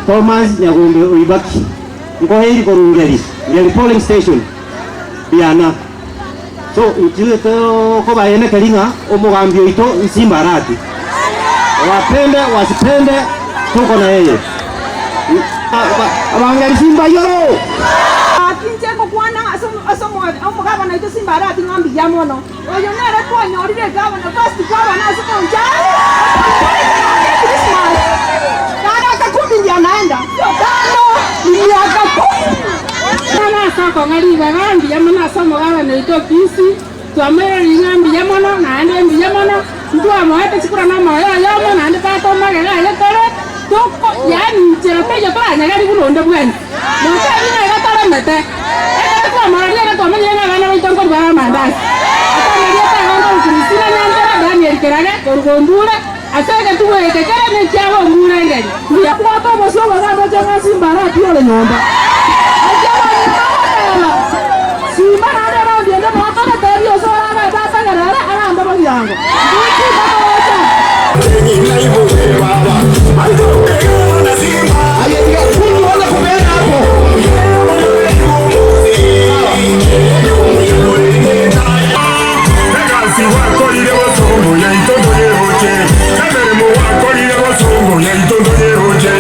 Thomas Nyagombe Uibaki Ngoheri Korungeri Ngeri polling station Biana. So itile ko bayene Kalinga omugambio ito Nsimbarati. Wapende wasipende tuko na yeye. Abangari Simba yoro. Akinje ko kwana asomo omugaba na ito Simbarati ngambi yamono. Oyo nere ko nyorire gaba na first gaba na asomo nja. Anaenda tano miaka 10 sana sako ngali bangambi yamana somo gawa na ito kisi tuamere ngambi yamono na ande mbi yamono ndu amoete sikura na moyo yamo na ande pato magala ile tore toko yani cherote yo para nyagali bulonde bwen mote ina gatara mete kwa maralia na kwa manya na bana itongo ba mandas atamaria ta ngombe Kristina nyandera Daniel Kerage gorgondura asaka tuwe kekere ne chavo mura ngani ya kwa to moso bagamba janga Simbarati ole nyomba ajaba nyomba Simba na ndio ndio moto na tabio so ana tata garara ana amba bagyango